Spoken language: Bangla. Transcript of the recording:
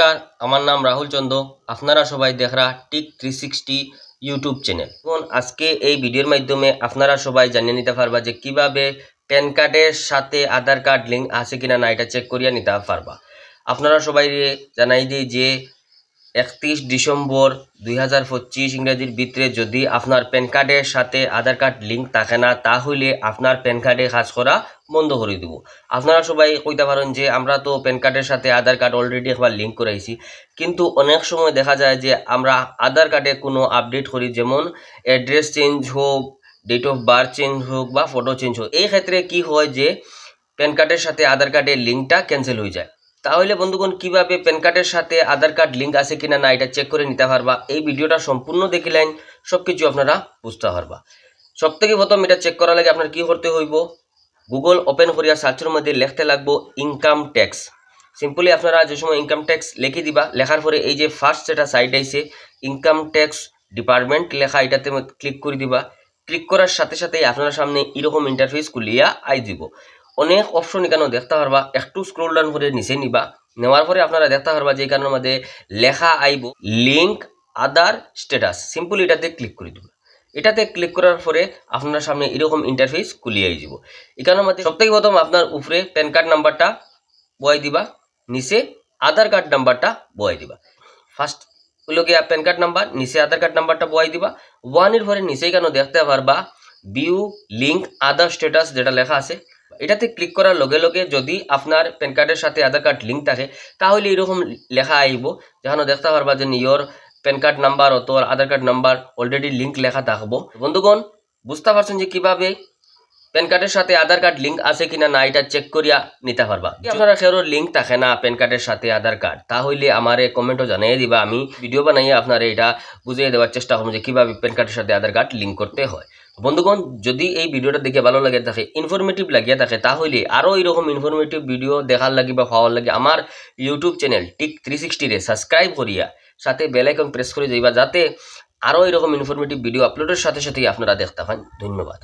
নমস্কার, আমার নাম রাহুল চন্দ। আপনারা সবাই দেখরা টিক 360 ইউটিউব চ্যানেল। এখন আজকে এই ভিডিওর মাধ্যমে আপনারা সবাই জানিয়ে নিতে পারবা যে কিভাবে প্যান কার্ডের সাথে আধার কার্ড লিঙ্ক আছে কিনা না এটা চেক করিয়া নিতে পারবা। আপনারা সবাই জানাই দিই যে 31 ডিসেম্বর 2025 ইংরেজির ভিতরে যদি আপনার প্যান কার্ডের সাথে আধার কার্ড লিঙ্ক থাকে না তাহলে আপনার প্যান কার্ডে কাজ করা বন্ধ করে দিব। আপনারা সবাই কইতে পারেন যে আমরা তো প্যান কার্ডের সাথে আধার কার্ড অলরেডি একবার লিঙ্ক করাইছি, কিন্তু অনেক সময় দেখা যায় যে আমরা আধার কার্ডে কোনো আপডেট করি, যেমন অ্যাড্রেস চেঞ্জ হোক, ডেট অফ বার্থ চেঞ্জ হোক বা ফটো চেঞ্জ হোক, এই ক্ষেত্রে কি হয় যে প্যান কার্ডের সাথে আধার কার্ডের লিঙ্কটা ক্যান্সেল হয়ে যায়। তাহলে বন্ধুগণ কিভাবে প্যান কার্ডের সাথে আধার কার্ড লিঙ্ক আছে কিনা না এটা চেক করে নিতে পারবা, এই ভিডিওটা সম্পূর্ণ দেখিলেন সব কিছু আপনারা বুঝতে পারবা। সব থেকে প্রথম এটা চেক করার লাগে আপনার কি করতে হইব, গুগল ওপেন করিয়া সার্চের মধ্যে লিখতে লাগবো ইনকাম ট্যাক্স। সিম্পলি আপনারা যে সময় ইনকাম ট্যাক্স লিখে দিবা, লেখার পরে এই যে ফার্স্ট যেটা সাইড আইছে ইনকাম ট্যাক্স ডিপার্টমেন্ট লেখা, এটাতে ক্লিক করে দিবা। ক্লিক করার সাথে সাথে আপনার সামনে এরকম ইন্টারফেস খুলিয়া আই দিব। অনেক অপশন এখানে দেখতে পারবা, একটু স্ক্রল ডাউন করে নিচে নিবা। নেওয়ার পরে আপনারা দেখতে পারবা যে এখানের মধ্যে লেখা আইব লিঙ্ক আধার স্ট্যাটাস। সিম্পলি এটাতে ক্লিক করে দিবা। এটাতে ক্লিক করার পরে আপনার সামনে এরকম ইন্টারফেস খুলিয়ে যাব। এখানের মধ্যে সবথেকে প্রথম আপনার উপরে প্যান কার্ড নাম্বারটা বয়াই দিবা, নিচে আধার কার্ড নাম্বারটা বয়াই দিবা। ফার্স্ট হলো গিয়া প্যান কার্ড নাম্বার, নিচে আধার কার্ড নাম্বারটা বয়াই দিবা। ওয়ানের পরে নিচে কেন দেখতে পারবা ভিউ লিঙ্ক আধার স্ট্যাটাস যেটা লেখা আছে, এটাতে ক্লিক করার লগে লগে যদি আপনার প্যান কার্ডের সাথে আধার কার্ড লিঙ্ক থাকে তাহলে এরকম লেখা আইব, যেখানে দেখতে পারবা যে ইয়োর প্যান কার্ড নাম্বার অত আধার কার্ড নাম্বার অলরেডি লিঙ্ক লেখা থাকবো। বন্ধুগণ বুঝতে পারছেন যে কিভাবে প্যান কার্ডের সাথে আধার কার্ড লিঙ্ক আছে কিনা না এটা চেক করিয়া নিতে পারবা। আপনারা কেউ লিঙ্ক থাকে না প্যান কার্ডের সাথে আধার কার্ড, তাহলে আমারে কমেন্টও জানিয়ে দিবা, আমি ভিডিও বানাইয়া আপনারা এটা বুঝিয়ে দেওয়ার চেষ্টা করবো যে কিভাবে প্যান কার্ডের সাথে আধার কার্ড লিঙ্ক করতে হয়। বন্ধুগণ যদি এই ভিডিওটা দেখে ভালো লাগে থাকে, ইনফরমেটিভ লাগিয়া থাকে, তাহলে আরও এরকম ইনফরমেটিভ ভিডিও দেখার লাগে বা পাওয়ার লাগে আমার ইউটিউব চ্যানেল টিক 360 রে সাবস্ক্রাইব করিয়া সাথে বেল আইকন প্রেস করে যাইবা, যাতে আরও এরকম ইনফরমেটিভ ভিডিও আপলোডের সাথে সাথেই আপনারা দেখতে পান। ধন্যবাদ।